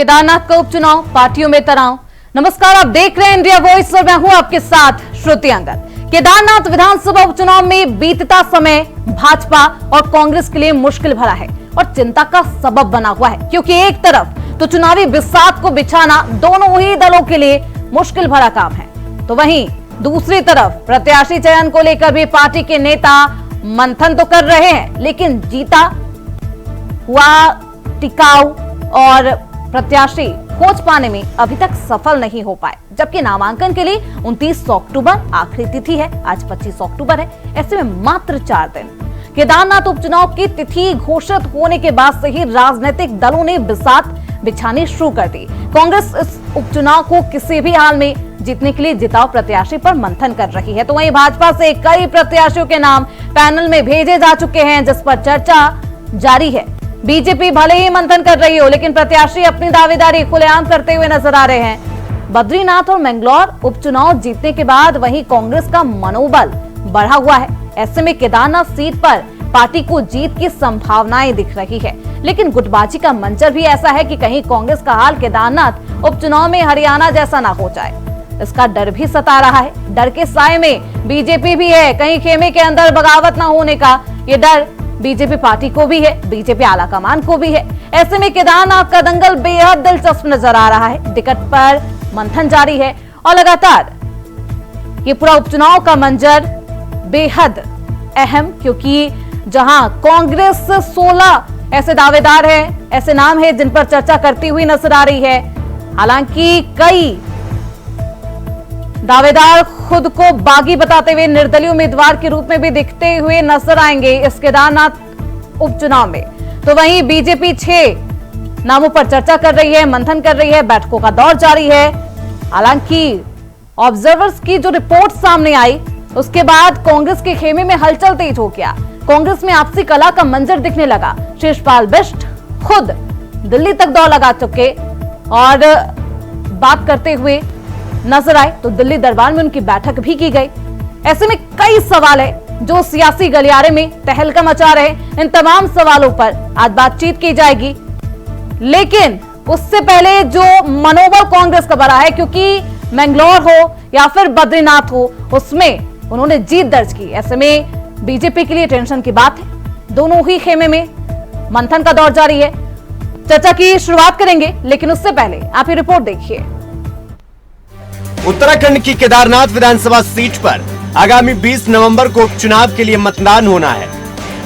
केदारनाथ का उपचुनाव, पार्टियों में तनाव। नमस्कार, आप देख रहे हैं इंडिया वॉइस और मैं हूं आपके साथ श्रुति अंगद। केदारनाथ विधानसभा उपचुनाव में बीतता समय भाजपा और कांग्रेस के लिए मुश्किल भरा है और चिंता का सबब बना हुआ है, क्योंकि एक तरफ तो चुनावी बिसात को बिछाना दोनों ही दलों के लिए मुश्किल भरा काम है, तो वहीं दूसरी तरफ प्रत्याशी चयन को लेकर भी पार्टी के नेता मंथन तो कर रहे हैं, लेकिन जीता हुआ टिकाऊ और प्रत्याशी खोज पाने में अभी तक सफल नहीं हो पाए। जबकि नामांकन के लिए 29 अक्टूबर आखिरी तिथि है, आज 25 अक्टूबर है। ऐसे में मात्र 4 दिन। केदारनाथ उपचुनाव की तिथि घोषित होने के बाद से ही राजनीतिक दलों ने बिसात बिछानी शुरू कर दी। कांग्रेस इस उपचुनाव को किसी भी हाल में जीतने के लिए जिताऊ प्रत्याशी पर मंथन कर रही है, तो वहीं भाजपा से कई प्रत्याशियों के नाम पैनल में भेजे जा चुके हैं, जिस पर चर्चा जारी है। बीजेपी भले ही मंथन कर रही हो, लेकिन प्रत्याशी अपनी दावेदारी खुलेआम करते हुए नजर आ रहे हैं। बद्रीनाथ और मैंगलोर उपचुनाव जीतने के बाद वहीं कांग्रेस का मनोबल बढ़ा हुआ है। ऐसे में केदारनाथ सीट पर पार्टी को जीत की संभावनाएं दिख रही है, लेकिन गुटबाजी का मंजर भी ऐसा है कि कहीं कांग्रेस का हाल केदारनाथ उपचुनाव में हरियाणा जैसा ना हो जाए, इसका डर भी सता रहा है। डर के साए में बीजेपी भी है, कहीं खेमे के अंदर बगावत ना होने का ये डर बीजेपी पार्टी को भी है, बीजेपी आलाकमान को भी है। ऐसे में केदारनाथ का दंगल बेहद दिलचस्प नजर आ रहा है। टिकट पर मंथन जारी है और लगातार ये पूरा उपचुनाव का मंजर बेहद अहम, क्योंकि जहां कांग्रेस 16 ऐसे दावेदार हैं, ऐसे नाम है जिन पर चर्चा करती हुई नजर आ रही है। हालांकि कई दावेदार खुद को बागी बताते हुए निर्दलीय उम्मीदवार के रूप में भी दिखते हुए नजर आएंगे इस केदारनाथ उपचुनाव में, तो वहीं बीजेपी 6 नामों पर चर्चा कर रही है, मंथन कर रही है, बैठकों का दौर जारी है। हालांकि ऑब्जर्वर्स की जो रिपोर्ट सामने आई उसके बाद कांग्रेस के खेमे में हलचल तेज हो गया। कांग्रेस में आपसी कला का मंजर दिखने लगा। शिषपाल बिष्ट खुद दिल्ली तक दौड़ लगा चुके और बात करते हुए नजर आए, तो दिल्ली दरबार में उनकी बैठक भी की गई। ऐसे में कई सवाल है जो सियासी गलियारे में तहलका मचा रहे। इन तमाम सवालों पर आज बातचीत की जाएगी, लेकिन उससे पहले जो मनोबल कांग्रेस का बढ़ा है, क्योंकि मैंगलोर हो या फिर बद्रीनाथ हो, उसमें उन्होंने जीत दर्ज की। ऐसे में बीजेपी के लिए टेंशन की बात है। दोनों ही खेमे में मंथन का दौर जारी है। चर्चा की शुरुआत करेंगे, लेकिन उससे पहले आप ये रिपोर्ट देखिए। उत्तराखंड की केदारनाथ विधानसभा सीट पर आगामी 20 नवंबर को उपचुनाव के लिए मतदान होना है।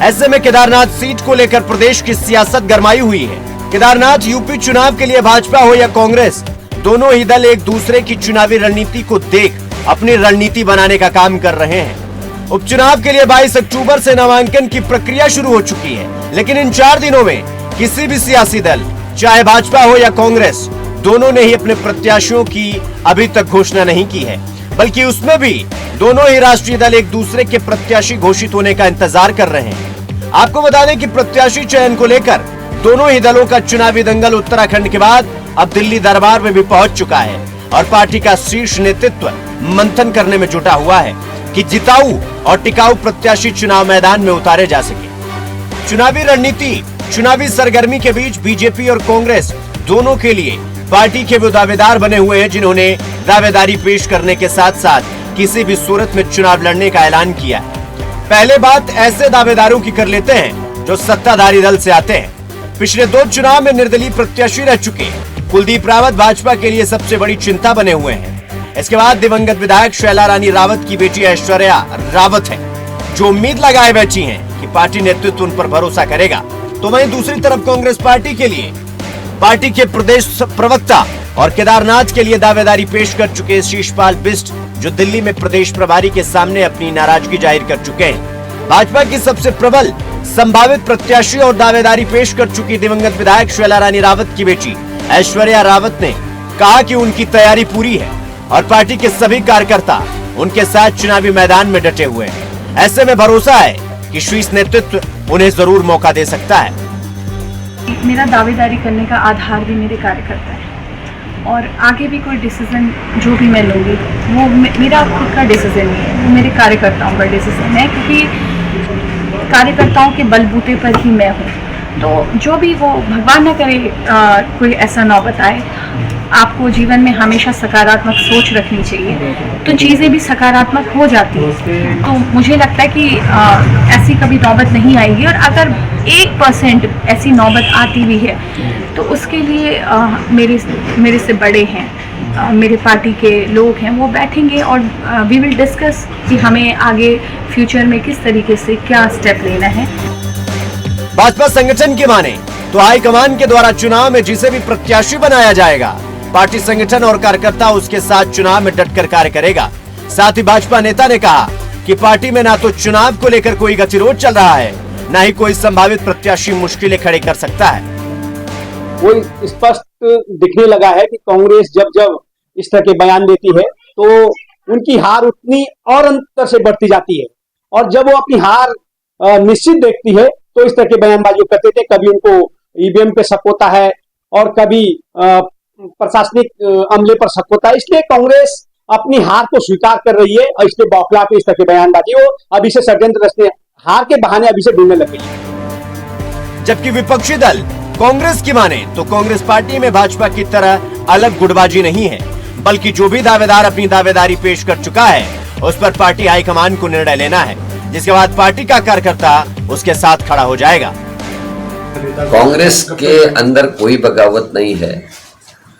ऐसे में केदारनाथ सीट को लेकर प्रदेश की सियासत गरमाई हुई है। केदारनाथ यूपी चुनाव के लिए भाजपा हो या कांग्रेस, दोनों ही दल एक दूसरे की चुनावी रणनीति को देख अपनी रणनीति बनाने का काम कर रहे हैं। उपचुनाव के लिए 22 अक्टूबर से नामांकन की प्रक्रिया शुरू हो चुकी है, लेकिन इन 4 दिनों में किसी भी सियासी दल, चाहे भाजपा हो या कांग्रेस, दोनों ने ही अपने प्रत्याशियों की अभी तक घोषणा नहीं की है, बल्कि उसमें भी दोनों ही राष्ट्रीय दल एक दूसरे के प्रत्याशी घोषित होने का इंतजार कर रहे हैं। आपको बता दें कि प्रत्याशी चयन को लेकर दोनों ही दलों का चुनावी दंगल उत्तराखंड के बाद अब दिल्ली दरबार में भी पहुंच चुका है और पार्टी का शीर्ष नेतृत्व मंथन करने में जुटा हुआ है कि जिताऊ और टिकाऊ प्रत्याशी चुनाव मैदान में उतारे जा सके। चुनावी रणनीति, चुनावी सरगर्मी के बीच बीजेपी और कांग्रेस दोनों के लिए पार्टी के वो दावेदार बने हुए हैं जिन्होंने दावेदारी पेश करने के साथ साथ किसी भी सूरत में चुनाव लड़ने का ऐलान किया है। पहले बात ऐसे दावेदारों की कर लेते हैं जो सत्ताधारी दल से आते हैं। पिछले 2 चुनाव में निर्दलीय प्रत्याशी रह चुके कुलदीप रावत भाजपा के लिए सबसे बड़ी चिंता बने हुए हैं। इसके बाद दिवंगत विधायक शैला रानी रावत की बेटी ऐश्वर्या रावत है, जो उम्मीद लगाए बैठी है कि पार्टी नेतृत्व उन पर भरोसा करेगा। तो वहीं दूसरी तरफ कांग्रेस पार्टी के लिए पार्टी के प्रदेश प्रवक्ता और केदारनाथ के लिए दावेदारी पेश कर चुके शिषपाल बिष्ट, जो दिल्ली में प्रदेश प्रभारी के सामने अपनी नाराजगी जाहिर कर चुके हैं। भाजपा की सबसे प्रबल संभावित प्रत्याशी और दावेदारी पेश कर चुकी दिवंगत विधायक शैला रानी रावत की बेटी ऐश्वर्या रावत ने कहा कि उनकी तैयारी पूरी है और पार्टी के सभी कार्यकर्ता उनके साथ चुनावी मैदान में डटे हुए हैं। ऐसे में भरोसा है कि शीर्ष नेतृत्व उन्हें जरूर मौका दे सकता है। मेरा दावेदारी करने का आधार भी मेरे कार्यकर्ता है और आगे भी कोई डिसीजन जो भी मैं लूँगी वो मेरा खुद का डिसीजन नहीं है, वो मेरे कार्यकर्ताओं का डिसीजन है, क्योंकि कार्यकर्ताओं के बलबूते पर ही मैं हूँ। तो जो भी वो भगवान न करे कोई ऐसा नौबत आए। आपको जीवन में हमेशा सकारात्मक सोच रखनी चाहिए, तो चीज़ें भी सकारात्मक हो जाती हैं। तो मुझे लगता है कि ऐसी कभी नौबत नहीं आएगी, और अगर 1% ऐसी नौबत आती भी है तो उसके लिए मेरे से बड़े हैं, मेरे पार्टी के लोग हैं, वो बैठेंगे और वी विल डिस्कस कि हमें आगे फ्यूचर में किस तरीके से क्या स्टेप लेना है। भाजपा संगठन की माने तो हाईकमान के द्वारा चुनाव में जिसे भी प्रत्याशी बनाया जाएगा, पार्टी संगठन और कार्यकर्ता उसके साथ चुनाव में डटकर कार्य करेगा। साथ ही भाजपा नेता ने कहा कि पार्टी में ना तो चुनाव को लेकर कोई गतिरोध चल रहा है, न ही कोई संभावित प्रत्याशी मुश्किलें खड़ी कर सकता है। कोई स्पष्ट दिखने लगा है कि कांग्रेस जब इस तरह के बयान देती है तो उनकी हार उतनी और अंतर से बढ़ती जाती है, और जब वो अपनी हार निश्चित देखती है तो इस तरह के बयानबाजी करते थे। कभी उनको ईवीएम पे शक होता है और कभी प्रशासनिक अमले पर शक होता है। इसलिए कांग्रेस अपनी हार को स्वीकार कर रही है और इसलिए बौखला पे इस तरह की बयानबाजी वो अभी से षड्यंत्र रचने, हार के बहाने अभी से ढूंढने लग गई है। जबकि विपक्षी दल कांग्रेस की माने तो कांग्रेस पार्टी में भाजपा की तरह अलग गुटबाजी नहीं है, बल्कि जो भी दावेदार अपनी दावेदारी पेश कर चुका है उस पर पार्टी हाईकमान को निर्णय लेना है, जिसके बाद पार्टी का कार्यकर्ता उसके साथ खड़ा हो जाएगा। कांग्रेस के अंदर कोई बगावत नहीं है।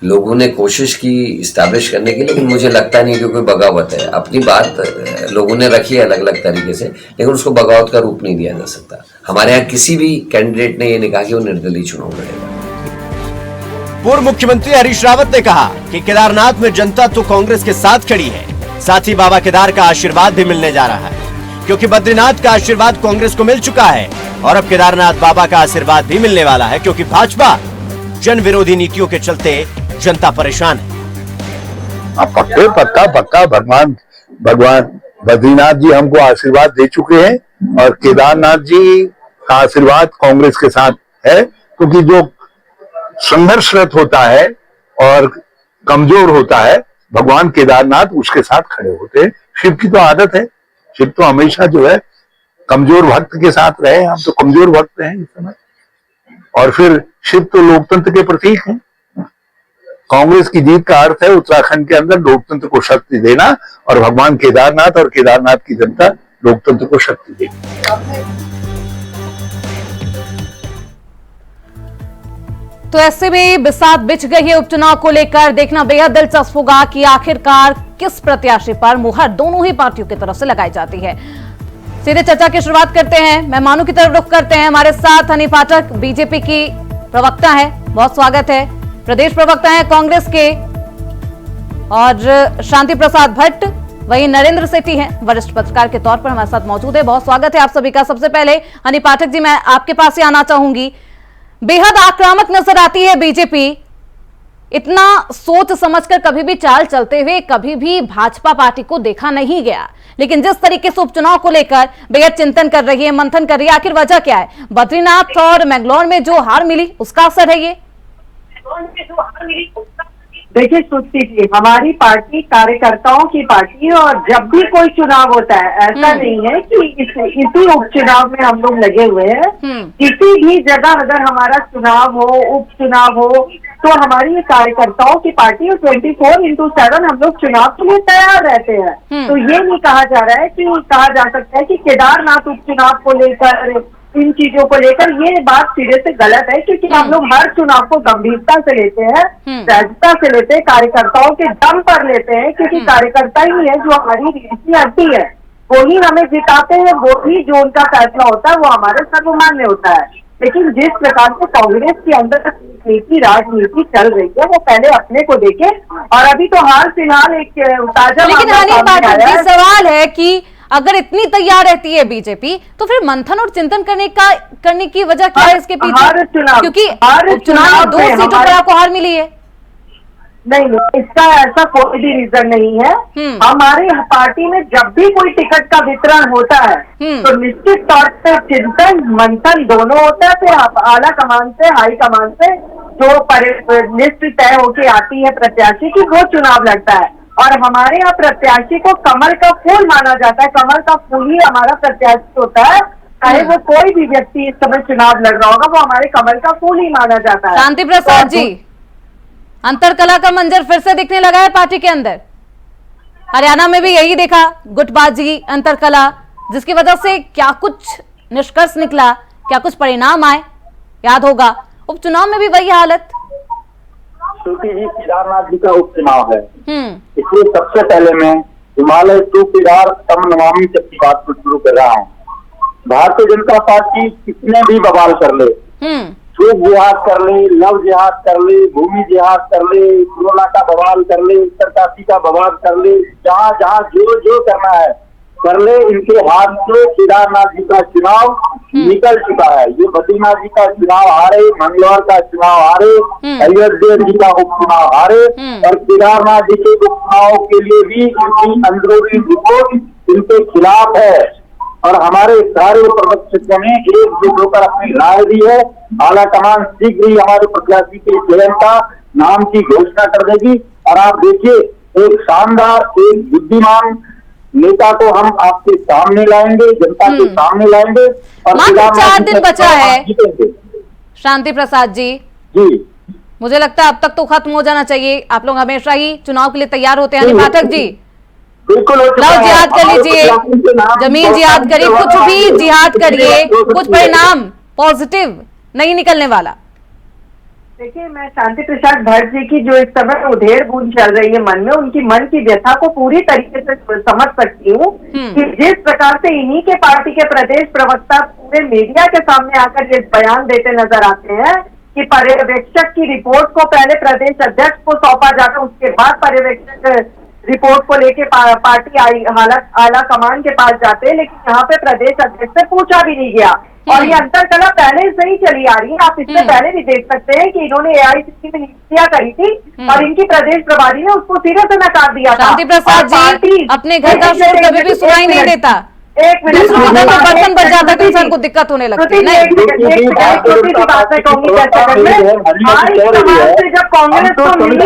लोगों ने कोशिश की इस्टेब्लिश करने की, लेकिन मुझे लगता नहीं कि कोई बगावत है। अपनी बात लोगों ने रखी है अलग अलग तरीके से, लेकिन उसको बगावत का रूप नहीं दिया जा सकता। हमारे यहाँ किसी भी कैंडिडेट ने ये नहीं कहा कि वो निर्दलीय चुनाव लड़ेगा। पूर्व मुख्यमंत्री हरीश रावत ने कहा कि केदारनाथ में जनता तो कांग्रेस के साथ खड़ी है, साथ ही बाबा केदार का आशीर्वाद भी मिलने जा रहा है, क्योंकि बद्रीनाथ का आशीर्वाद कांग्रेस को मिल चुका है और अब केदारनाथ बाबा का आशीर्वाद भी मिलने वाला है, क्योंकि भाजपा जन विरोधी नीतियों के चलते जनता परेशान है। पक्का भगवान बद्रीनाथ जी हमको आशीर्वाद दे चुके हैं और केदारनाथ जी का आशीर्वाद कांग्रेस के साथ है, क्योंकि जो संघर्षरत होता है और कमजोर होता है भगवान केदारनाथ उसके साथ खड़े होते हैं। शिव की तो आदत है, शिव तो हमेशा जो है कमजोर भक्त के साथ रहे। हम तो कमजोर भक्त हैं इस समय, और फिर शिव तो लोकतंत्र के प्रतीक हैं। कांग्रेस की जीत का अर्थ है उत्तराखंड के अंदर लोकतंत्र को शक्ति देना, और भगवान केदारनाथ और केदारनाथ की जनता लोकतंत्र को शक्ति देगी। तो ऐसे में बिसात बिछ गई है उपचुनाव को लेकर। देखना बेहद दिलचस्प होगा कि आखिरकार किस प्रत्याशी पर मुहर दोनों ही पार्टियों की तरफ से लगाई जाती है। सीधे चर्चा की शुरुआत करते हैं, मेहमानों की तरफ रुख करते हैं। हमारे साथ हनी पाठक बीजेपी की प्रवक्ता है, बहुत स्वागत है। प्रदेश प्रवक्ता है कांग्रेस के, और शांति प्रसाद भट्ट, वही नरेंद्र सेठी हैं, वरिष्ठ पत्रकार के तौर पर हमारे साथ मौजूद है। बहुत स्वागत है आप सभी का। सबसे पहले हनी पाठक जी, मैं आपके पास ही आना चाहूंगी। बेहद आक्रामक नजर आती है बीजेपी, इतना सोच समझकर कभी भी चाल चलते हुए कभी भी भाजपा पार्टी को देखा नहीं गया, लेकिन जिस तरीके से उपचुनाव को लेकर बेहद चिंतन कर रही है, मंथन कर रही है, आखिर वजह क्या है? बद्रीनाथ और मैंगलोर में जो हार मिली उसका असर है ये? देखिए श्रुति जी, हमारी पार्टी कार्यकर्ताओं की पार्टी है, और जब भी कोई चुनाव होता है ऐसा नहीं है कि इसी उपचुनाव में हम लोग लगे हुए हैं। किसी भी जगह अगर हमारा चुनाव हो, उपचुनाव हो, तो हमारी कार्यकर्ताओं की पार्टी 24x7 हम लोग चुनाव के लिए तैयार रहते हैं। तो ये नहीं कहा जा रहा है कि कहा जा सकता है कि केदारनाथ उपचुनाव को लेकर, इन चीजों को लेकर ये बात सिरे से गलत है, क्योंकि हम लोग हर चुनाव को गंभीरता से लेते हैं, सहजता से लेते हैं, कार्यकर्ताओं के दम पर लेते हैं, क्योंकि कार्यकर्ता ही है जो हमारी रीढ़ की हड्डी है। वो ही हमें जिताते हैं, वो ही जो उनका फैसला होता है वो हमारे सर्वमान्य होता है। लेकिन जिस प्रकार से कांग्रेस के अंदर नीति राजनीति चल रही है, वो पहले अपने को देखे। और अभी तो हाल फिलहाल एक ताजा सवाल है कि अगर इतनी तैयार रहती है बीजेपी, तो फिर मंथन और चिंतन करने की वजह क्या है इसके पीछे? क्योंकि उपचुनाव में 2 सीटों पर आपको हार मिली है। नहीं, इसका ऐसा कोई भी रीजन नहीं है। हमारी पार्टी में जब भी कोई टिकट का वितरण होता है तो निश्चित तौर पर चिंतन मंथन दोनों होता है। फिर आला कमान से, हाई कमान से जो लिस्ट तय होके आती है प्रत्याशी की, वो चुनाव लड़ता है। और हमारे यहाँ प्रत्याशी को कमल का फूल माना जाता है, कमल का फूल ही हमारा प्रत्याशी होता है। चाहे वो कोई भी व्यक्ति इस समय चुनाव लड़ रहा होगा, वो हमारे कमल का फूल ही माना जाता है। शांति प्रसाद जी, अंतरकला का मंजर फिर से दिखने लगा है पार्टी के अंदर। हरियाणा में भी यही देखा, गुटबाजी, अंतरकला, जिसकी वजह से क्या कुछ निष्कर्ष निकला, क्या कुछ परिणाम आए, याद होगा। उपचुनाव में भी वही हालत। श्रुति जी, केदारनाथ जी का उपचुनाव है, इसलिए सबसे पहले मैं हिमालय टू केदार तम नमामि तक की बात को शुरू कर रहा हूँ। भारतीय जनता पार्टी कितने भी बवाल कर ले, चूक जिहाद कर ले, लव जिहाद कर ले, भूमि जिहाद कर ले, कोरोना का बवाल कर ले, उत्तरकाशी का बवाल कर ले, जहाँ जहाँ जो जो करना है कर ले, इनके हाथ से केदारनाथ जी का चुनाव निकल चुका है। ये बद्रीनाथ जी का चुनाव हारे, मंगलवार का चुनाव हारे, अयोध्या जी का उपचुनाव हारे, और केदारनाथ जी के उपचुनाव के लिए भी इनकी अंदरूनी रिपोर्ट इनके खिलाफ है। और हमारे सारे प्रवक्तों ने एकजुट होकर अपनी राय दी है। आला कमान शीघ्र ही हमारे प्रत्याशी के चयन का नाम की घोषणा कर देगी। और आप देखिए, एक शानदार, एक बुद्धिमान नेता को हम आपके सामने लाएंगे, जनता के सामने लाएंगे। और मात्र 4 दिन बचा है शांति प्रसाद जी। मुझे लगता है अब तक तो खत्म हो जाना चाहिए। आप लोग हमेशा ही चुनाव के लिए तैयार होते हैं पाठक जी। बिल्कुल, लव जिहाद कर लीजिए, जमीन जिहाद करिए, कुछ भी जिहाद करिए, कुछ परिणाम पॉजिटिव नहीं निकलने वाला। देखिए, मैं शांति प्रसाद भट्ट जी की जो इस समय उधेड़ बूंद चल रही है मन में, उनकी मन की व्यथा को पूरी तरीके से समझ सकती हूँ कि जिस प्रकार से इन्हीं के पार्टी के प्रदेश प्रवक्ता पूरे मीडिया के सामने आकर ये बयान देते नजर आते हैं कि पर्यवेक्षक की रिपोर्ट को पहले प्रदेश अध्यक्ष को सौंपा जाता, उसके बाद पर्यवेक्षक रिपोर्ट को लेके पार्टी आला कमान के पास जाते हैं, लेकिन यहाँ पे प्रदेश अध्यक्ष से पूछा भी नहीं गया। और ये अंतरकला पहले से ही चली आ रही है। आप इससे पहले भी देख सकते हैं कि इन्होंने AICC में नियुक्तियां करी थी और इनकी प्रदेश प्रभारी ने उसको सिरे से नकार दिया था। शांति प्रसाद जी, अपने घर का शोर कभी भी सुनाई नहीं देता। एक मिनट, बर्तन बच जाता है तो इंसान को दिक्कत होने लगती है। जब कांग्रेस को मिली तो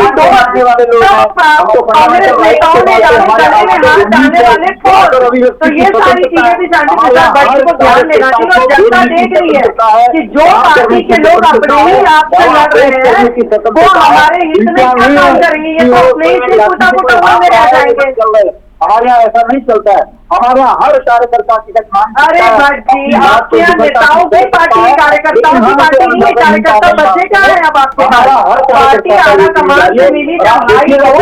कांग्रेस नेताओं ने हाथ डालने वाले तो ये सारी चीजें भी शांति प्रसाद भट्ट को ध्यान देना चाहिए। और जनता देख रही है कि जो पार्टी के लोग अपने ही आप से लड़ रहे हैं वो हमारे हित में क्या काम कर रही है, तो अपने ही से फुटा फुटा बोलने रह जाएंगे। हमारे यहाँ ऐसा नहीं चलता है। हमारे यहाँ हर कार्यकर्ता की सम्मान। अरे भट्ट जी, आपके यहाँ नेताओं की पार्टी है, कार्यकर्ताओं की पार्टी नहीं है। कार्यकर्ता बच्चे क्या है अब आपके पास? पार्टी आला कमान से मिली जब भाई हो,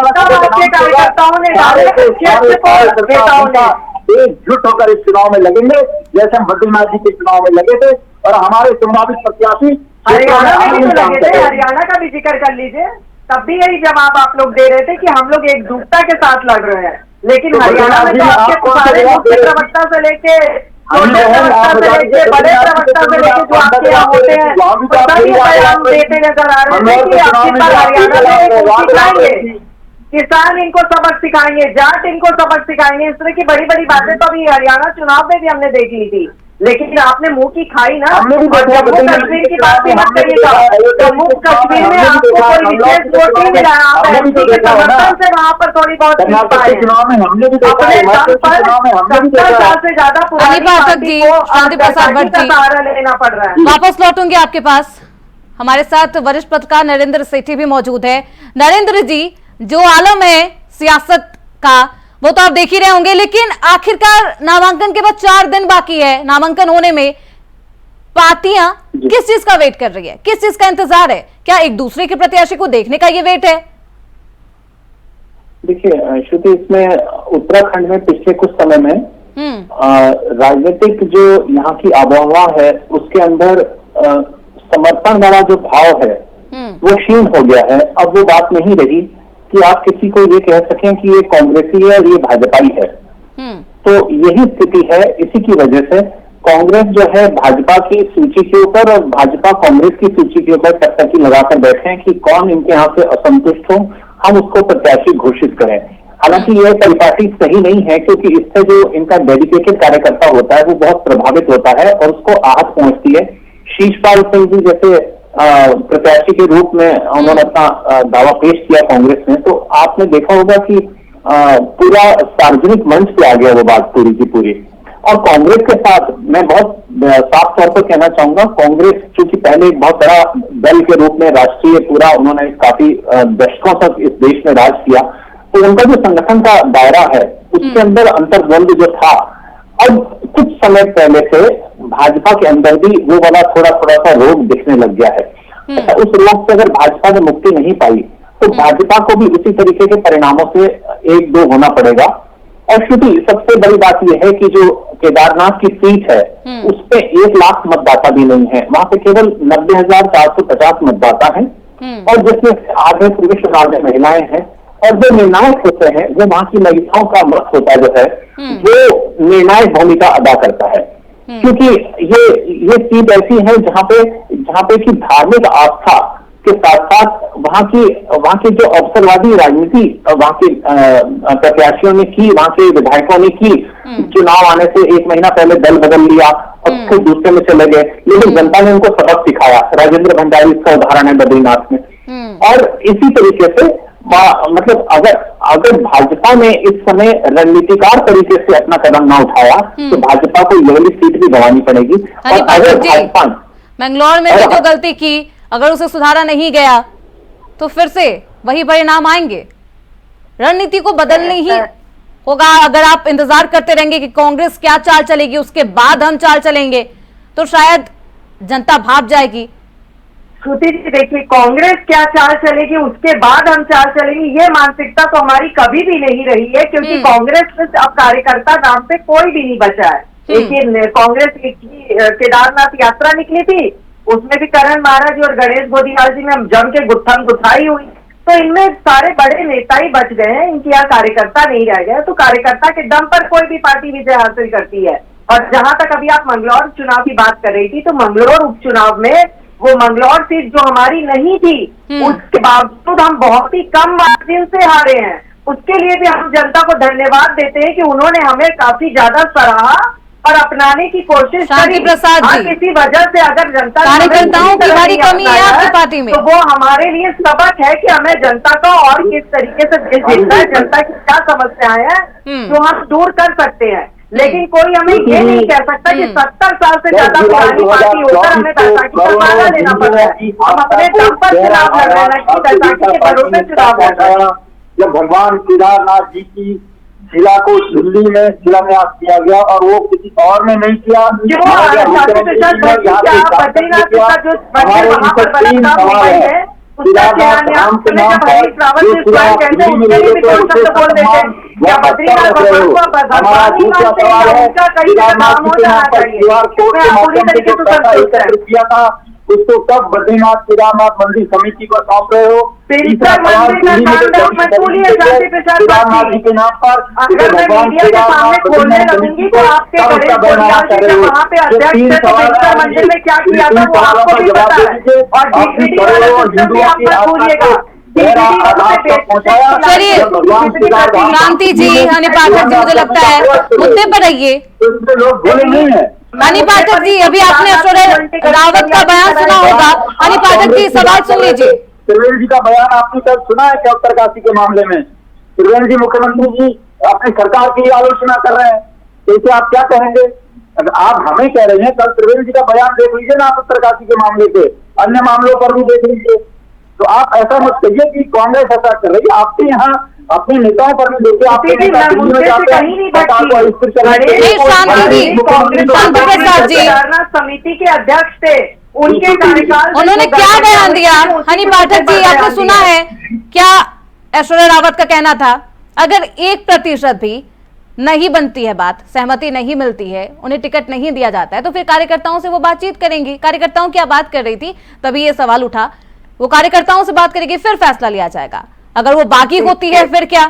तब आपके कार्यकर्ताओं ने डाले नेताओं ने एकजुट होकर इस चुनाव में लगेंगे, जैसे हम बद्रीनाथ जी के चुनाव में लगे थे। और हमारे संभावित प्रत्याशी हरियाणा में भी लगे थे, हरियाणा का भी जिक्र कर लीजिए। तब भी यही जवाब आप लोग दे रहे थे कि हम लोग एकजुटता के साथ लड़ रहे हैं, लेकिन हरियाणा में तो आपके सारे मुख्य प्रवक्ता से लेके छोटे प्रवक्ता से लेके बड़े प्रवक्ता से लेके जो आपके यहाँ होते हैं सभी बयान देते नजर आ रहे हैं कि आपकी बार हरियाणा में सिखाएंगे, किसान इनको सबक सिखाएंगे, जाट इनको सबक सिखाएंगे। इस तरह की बड़ी बड़ी बातें तो अभी हरियाणा चुनाव में भी हमने देख ली थी, लेकिन आपने मुंह की खाई ना। जम्मू कश्मीर की बात भी मत करिएगा। जम्मू कश्मीर में आपको कोई विशेष वोट नहीं मिला, आप एमपी के समर्थन से वहाँ पर थोड़ी बहुत जीत पाए। अपने दम पर 70 साल से ज्यादा पुरानी पार्टी को का सहारा लेना पड़ रहा है। वापस लौटूंगी आपके पास। हमारे साथ वरिष्ठ पत्रकार नरेंद्र सेठी भी मौजूद है। नरेंद्र जी, जो आलम है सियासत का वो तो आप देख ही रहे होंगे, लेकिन आखिरकार नामांकन के बाद 4 दिन बाकी है नामांकन होने में। पार्टियां किस चीज का वेट कर रही है, किस चीज का इंतजार है? क्या एक दूसरे के प्रत्याशी को देखने का ये वेट है? देखिए श्रुति, इसमें उत्तराखंड में पिछले कुछ समय में राजनीतिक जो यहाँ की आबोहवा है उसके अंदर समर्पण वाला जो भाव है वो क्षीण हो गया है। अब वो बात नहीं रही कि आप किसी को ये कह सकें कि ये कांग्रेसी है और ये भाजपाई है। तो यही स्थिति है। इसी की वजह से कांग्रेस जो है भाजपा की सूची के ऊपर और भाजपा कांग्रेस की सूची के ऊपर टकटकी लगाकर बैठे हैं कि कौन इनके यहाँ से असंतुष्ट हो, हम उसको प्रत्याशी घोषित करें। हालांकि यह परिपाटी सही नहीं है, क्योंकि इससे जो इनका डेडिकेटेड कार्यकर्ता होता है वो बहुत प्रभावित होता है और उसको आहत पहुंचती है। शीशपाल सिंह जी जैसे प्रत्याशी के रूप में उन्होंने अपना दावा पेश किया कांग्रेस में, तो आपने देखा होगा कि पूरा सार्वजनिक मंच पे आ गया वो बात पूरी की पूरी। और कांग्रेस के साथ मैं बहुत साफ तौर पर कहना चाहूंगा, कांग्रेस चूंकि पहले एक बहुत बड़ा दल के रूप में राष्ट्रीय पूरा उन्होंने काफी दशकों तक इस देश में राज किया, तो उनका जो संगठन का दायरा है उसके अंदर अंतर्द्वंद जो था, अब कुछ समय पहले से भाजपा के अंदर भी वो वाला थोड़ा सा रोग दिखने लग गया है। उस रोग से अगर भाजपा ने मुक्ति नहीं पाई तो भाजपा को भी उसी तरीके के परिणामों से एक दो होना पड़ेगा। और क्योंकि सबसे बड़ी बात यह है कि जो केदारनाथ की सीट है उस पे 1 लाख मतदाता भी नहीं है, वहां पे केवल 90,450 मतदाता हैं और जिसमें आधे पूरे चुनाव में महिलाएं हैं। और जो निर्णायक होते हैं वो वहां की महिलाओं का मत होता जो है वो निर्णायक भूमिका अदा करता है, क्योंकि ये सीट ऐसी है जहां पे की धार्मिक आस्था के साथ साथ वहां की जो अवसरवादी राजनीति वहां के प्रत्याशियों ने की, वहां के विधायकों ने की, चुनाव आने से 1 महीना पहले दल बदल लिया और फिर दूसरे में चले गए, लेकिन जनता ने उनको सबक सिखाया। राजेंद्र भंडारी इसका उदाहरण है बद्रीनाथ में। और इसी तरीके से मतलब अगर भाजपा ने इस समय रणनीतिकार तरीके से अपना कदम ना उठाया तो भाजपा को ये वाली सीट भी गंवानी पड़ेगी। और अगर भाजपा मैंगलोर में भी जो गलती की अगर उसे सुधारा नहीं गया तो फिर से वही परिणाम आएंगे। रणनीति को बदलने ही होगा। अगर आप इंतजार करते रहेंगे कि कांग्रेस क्या चाल चलेगी उसके बाद हम चाल चलेंगे तो शायद जनता भाप जाएगी। श्रुति जी देखिए, कांग्रेस क्या चाल चलेगी उसके बाद हम चाल चलेंगे, ये मानसिकता तो हमारी कभी भी नहीं रही है, क्योंकि कांग्रेस में अब कार्यकर्ता नाम पे कोई भी नहीं बचा है। लेकिन कांग्रेस की केदारनाथ यात्रा निकली थी, उसमें भी करण महाराज और गणेश गोदीवाल जी में जम के गुत्थम गुथाई हुई, तो इनमें सारे बड़े नेता ही बच गए हैं, इनके यहाँ कार्यकर्ता नहीं रह गए। तो कार्यकर्ता के दम पर कोई भी पार्टी विजय हासिल करती है। और जहां तक अभी आप मंगलौर चुनाव की बात कर रही थी, तो मंगलौर उपचुनाव में वो मंगलौर सीट जो हमारी नहीं थी उसके बावजूद हम बहुत ही कम मार्जिन से हारे हैं। उसके लिए भी हम जनता को धन्यवाद देते हैं कि उन्होंने हमें काफी ज्यादा सराहा और अपनाने की कोशिश करी। प्रसाद जी, किसी वजह से अगर जनता कार्यकर्ताओं की भारी कमी है आपकी पार्टी में, तो वो हमारे लिए सबक है कि हमें जनता का और किस तरीके से देखना है, जनता की क्या समस्याएं हैं जो हम दूर कर सकते हैं। लेकिन कोई हमें ये नहीं कह सकता कि 70 साल से ज्यादा पुरानी पार्टी होकर हमें बैसाखी का सहारा लेना पड़ रहा है। हम अपने दम पर चुनाव लड़ रहे हैं कि बैसाखी के भरोसे चुनाव लड़ रहे हैं। जब भगवान केदारनाथ जी की शिला को दिल्ली में शिलान्यास किया गया और वो किसी और ने नहीं किया, जो बद्रीनाथ का जो मंदिर वहां पर बना मुंबई है उसका शिलान्यास जब हरीश रावत जी स्वयं कहते हैं उसके लिए भी कोई शब्द बोल देते हैं। क्या बद्रीनाथ भगवान को भगवान ही मानते हैं या उनका कहीं नाम हो जाना चाहिए? मैं पूरी तरीके से संतुष्ट किया था। उसको कब बद्रीनाथ केदारनाथ मंदिर समिति को सौंप रहे हो? केदारनाथ जी के नाम पर अगर मैं मीडिया के सामने खोलने लगूंगी तो आपके वहाँ पे अध्यक्ष थे तो बेहतर मंदिर में क्या किया था वो आपको भी पता है। और डीपीडी वाले सिस्टम भी आप मत भूलिएगा। चलिए शांति जी, हनी पाठक जी, मुझे लगता है मुद्दे पर रहिए। हनी पाठक जी, अभी आपने ऐश्वर्या रावत का बयान सुना होगा। हनी पाठक जी, सवाल सुन लीजिए। त्रिवेणी जी का बयान आपने कल सुना है क्या उत्तरकाशी के मामले में? त्रिवेणी जी मुख्यमंत्री जी अपनी सरकार की आलोचना कर रहे हैं, इसे आप क्या कहेंगे? अगर आप हमें कह रहे हैं, कल त्रिवेणी जी का बयान देख लीजिए ना आप उत्तरकाशी के मामले पे, अन्य मामलों पर भी देख लीजिए। तो आप ऐसा मत कहिए कि कांग्रेस ऐसा कर रही है। आपके यहाँ अपने नेताओं पर भी देखिए, आपके नेता दिल्ली में जाते हैं, सरकार को स्थिर समिति के अध्यक्ष थे, उनके कार्यकाल उन्होंने क्या बयान दिया? हनी पाठक जी, आपने सुना है क्या ऐश्वर्या रावत का कहना था? अगर 1% भी नहीं बनती है बात, सहमति नहीं मिलती है, उन्हें टिकट नहीं दिया जाता है तो फिर कार्यकर्ताओं से वो बातचीत करेंगी। कार्यकर्ताओं क्या बात कर रही थी, तभी ये सवाल उठा। वो कार्यकर्ताओं से बात करेगी, फिर फैसला लिया जाएगा। अगर वो बाकी होती है फिर क्या?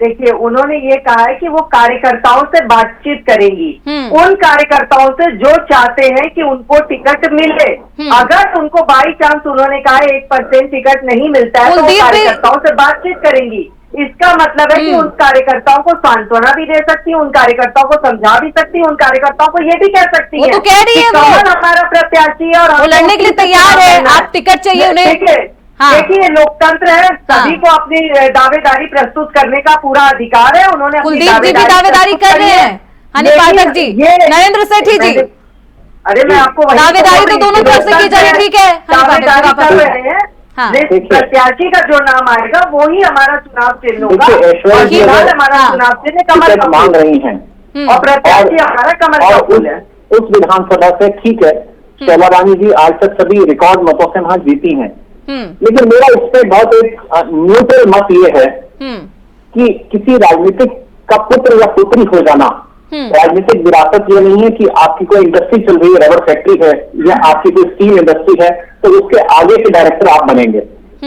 देखिए, उन्होंने ये कहा है कि वो कार्यकर्ताओं से बातचीत करेंगी, उन कार्यकर्ताओं से जो चाहते हैं कि उनको टिकट मिले। अगर उनको बाई चांस उन्होंने कहा 1% टिकट नहीं मिलता है तो वो कार्यकर्ताओं से बातचीत करेंगी। इसका मतलब है कि उन कार्यकर्ताओं को सांत्वना भी दे सकती है, उन कार्यकर्ताओं को समझा भी सकती है, उन कार्यकर्ताओं को ये भी कह सकती है तो कह रही है कौन हमारा प्रत्याशी है और वो लड़ने के लिए तैयार है। आप टिकट चाहिए उन्हें। देखिए, लोकतंत्र है, सभी को अपनी दावेदारी प्रस्तुत करने का पूरा अधिकार है। उन्होंने कुलदीप जी भी दावेदारी कर रहे हैं, हनी पाठक जी, नरेंद्र सेठी जी, अरे मैं आपको दावेदारी तो दोनों तरफ से की जा रही, ठीक है, दावेदारी कर रहे हैं। हाँ। प्रत्याशी का जो नाम आएगा वो ही हमारा चुनाव चिन्ह होगा, और फिलहाल हमारा चुनाव चिन्ह कमल का मांग फूल रही हैं और प्रत्याशी हमारा कमल का फूल है। उस विधानसभा से ठीक है, शोभा रानी जी आज तक सभी रिकॉर्ड मतों से वहां जीती हैं, लेकिन मेरा इससे बहुत एक न्यूट्रल मत ये है कि किसी राजनीतिक का पुत्र या पुत्री हो जाना, राजनीतिक विरासत ये नहीं है कि आपकी कोई इंडस्ट्री चल रही है, रबर फैक्ट्री है या आपकी कोई स्टील इंडस्ट्री है तो उसके आगे के डायरेक्टर आप बनेंगे।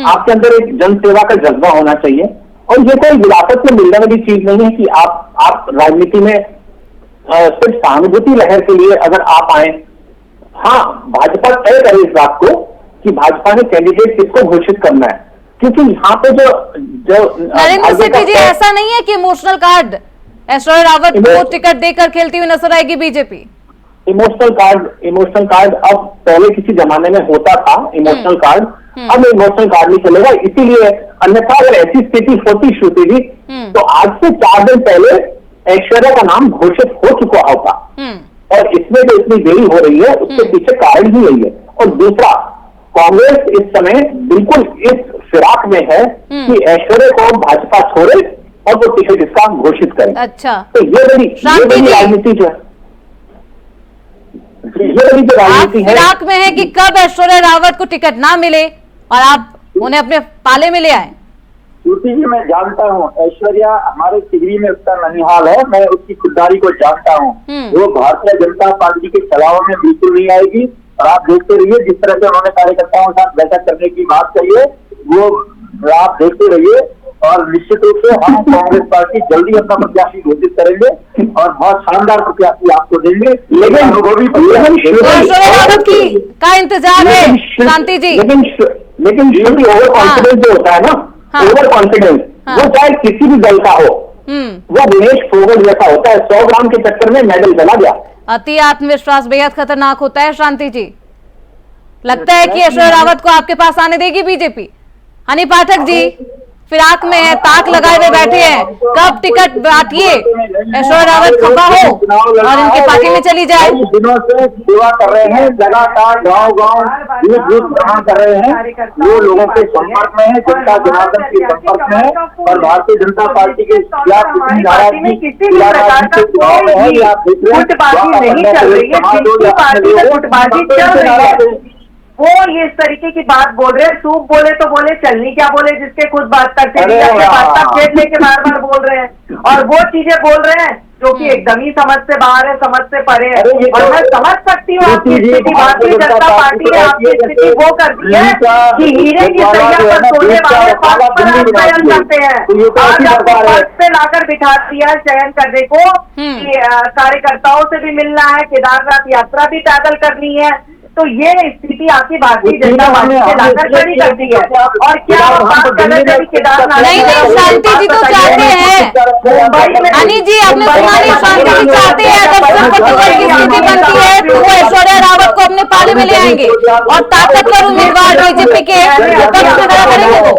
आपके अंदर एक जन सेवा का जज्बा होना चाहिए, और ये कोई विरासत में मिलने वाली चीज नहीं है कि आप राजनीति में सिर्फ सहानुभूति लहर के लिए अगर आप आए। हाँ, भाजपा तय करे इस बात को कि भाजपा ने कैंडिडेट किसको घोषित करना है, क्योंकि यहाँ पे जो नरेंद्र सेठी जी, ऐसा नहीं है कि इमोशनल कार्ड ऐश्वर्या रावत को टिकट देकर खेलती हुई नजर आएगी बीजेपी? इमोशनल कार्ड अब पहले किसी जमाने में होता था इमोशनल कार्ड, अब इमोशनल कार्ड नहीं चलेगा। इसीलिए अन्यथा अगर ऐसी स्थिति होती श्रुति जी तो आज से 4 दिन पहले ऐश्वर्या का नाम घोषित हो चुका होता, और इसमें जो इतनी देरी हो रही है उसके पीछे कारण ही यही है। और दूसरा, कांग्रेस इस समय बिल्कुल इस फिराक में है कि ऐश्वर्या को भाजपा छोड़े और वो टिकट इसका घोषित करें। अच्छा, तो ये बड़ी राजनीति जो है, आप फिराक में है कि कब ऐश्वर्या रावत को टिकट ना मिले और आप उन्हें अपने पाले में ले आए? श्रुति जी, मैं जानता हूँ ऐश्वर्या हमारे टिगरी में उसका ननिहाल है, मैं उसकी खुददारी को जानता हूँ। वो भारतीय जनता पार्टी के चलाव में बिल्कुल नहीं आएगी, और आप देखते रहिए जिस तरह से उन्होंने कार्यकर्ताओं के साथ बैठक करने की बात कही है, वो आप देखते रहिए। और निश्चित रूप से हम कांग्रेस पार्टी जल्दी अपना प्रत्याशी घोषित करेंगे और बहुत शानदार प्रत्याशी आपको देंगे, लेकिन अनुभवी ऐश्वर्या रावत की का इंतजार है शांति जी। लेकिन ओवर कॉन्फिडेंस जो होता है ना, ओवर कॉन्फिडेंस वो चाहे किसी भी दल का हो, वो दिनेश फोगट जैसा होता है, 100 ग्राम के चक्कर में मेडल चला गया। अति आत्मविश्वास बेहद खतरनाक होता है शांति जी। लगता है कि ऐश्वर्या रावत को आपके पास आने देगी बीजेपी? हनी पाठक जी फिराक में है, ताक लगाए हुए बैठे हैं, कब टिकट बांटिए, ऐश्वर्या रावत खफा हो और इनकी पार्टी में चली जाए। दिनों से सेवा कर रहे हैं, लगातार गांव-गांव भ्रमण कर रहे हैं, वो लोगों के संपर्क में है, जनता जनार्दन के संपर्क में है, और भारतीय जनता पार्टी के खिलाफ किसी नाराजगी चुनाव में है, या आप देख रहे हैं गुटबाजी नहीं चल रही है, जिसकी पार्टी में गुटबाजी चल रही है वो ये इस तरीके की बात बोल रहे हैं। सूप बोले तो बोले, चलनी क्या बोले जिसके खुद बात करते खेत लेके बार बार बोल रहे हैं, और वो चीजें बोल रहे हैं जो कि एकदम ही समझ से बाहर है, समझ से परे है। और मैं समझ सकती हूँ आपकी स्थिति, भारतीय जनता पार्टी ने आपकी स्थिति वो कर दी है कि हीरे की सरिया पर सोने वाले पक्ष पर आप चयन करते हैं, आज आपको पक्ष पे लाकर बिठा दिया है चयन करने को कि कार्यकर्ताओं से भी मिलना है, केदारनाथ यात्रा भी पैदल करनी है। तो ये स्थिति आपकी भारतीय जनता पार्टी से लाकर खड़ी करती है। और क्या आप बात कर रहे थे केदारनाथ? नहीं, शांति जी तो चाहते हैं, हनी जी आपने सुना नहीं, शांति जी चाहते हैं अगर सिर्फ की स्थिति बनती है तो वो ऐश्वर्या रावत को अपने पाले में ले आएंगे और ताकतवर उम्मीदवार बीजेपी के पक्ष में खड़ा करेंगे। वो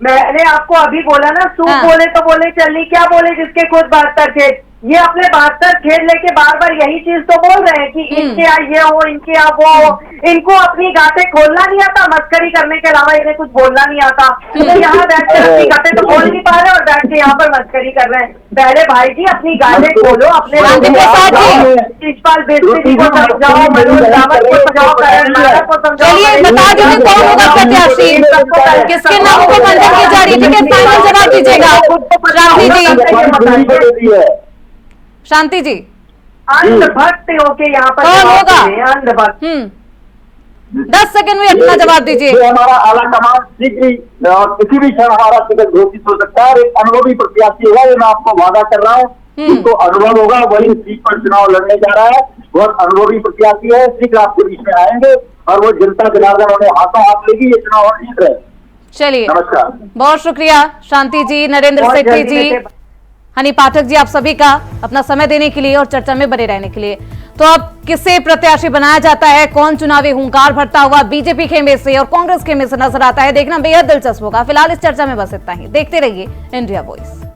मैंने आपको अभी बोला ना, सूप बोले तो बोले, चलनी क्या बोले जिसके खुद 72 खेत। ये अपने 72 खेत लेके बार बार यही चीज तो बोल रहे हैं कि इनके यहाँ ये हो, इनके यहाँ वो हो। इनको अपनी गांठें खोलना नहीं आता, मस्करी करने के अलावा इन्हें कुछ बोलना नहीं आता। तो यहाँ बैठ कर अपनी गांठें तो खोल नहीं पा रहे और बैठ के यहाँ पर मस्करी कर रहे हैं। पहले भाई जी अपनी गांठें खोलो, अपने शिषपाल बेस्ती को समझाओ, मनोज रावत को समझाओ, करण नाहर को समझाओ। चलिए बता दीजिए कौन होगा प्रत्याशी, किसके नामों को मंजूर की जा रही है? ठीक है, फाइनल जवाब दीजिएगा शांति जी। अंधभक्त होके यहाँ पर कौन होगा? अंधभक्त। 10 सेकंड में अपना जवाब दीजिए। हमारा आला कमान शीघ्र किसी भी क्षण हमारा टिकट घोषित हो सकता है। एक अनुभवी प्रत्याशी होगा, ये मैं आपको वादा कर रहा हूँ, जिसको अनुभव होगा वही सीट पर चुनाव लड़ने जा रहा है। बहुत अनुभवी प्रत्याशी है, शीघ्र आपके बीच में आएंगे और वो जनता जनार्दन उन्हें हाथों हाथ लेगी, ये चुनाव जीत रहे। चलिए, नमस्कार, बहुत शुक्रिया शांति जी, नरेंद्र सेठी जी, हनी पाठक जी, आप सभी का अपना समय देने के लिए और चर्चा में बने रहने के लिए। तो अब किसे प्रत्याशी बनाया जाता है, कौन चुनावी हुंकार भरता हुआ बीजेपी खेमे से और कांग्रेस खेमे से नजर आता है, देखना बेहद दिलचस्प होगा। फिलहाल इस चर्चा में बस इतना ही। देखते रहिए इंडिया वॉइस।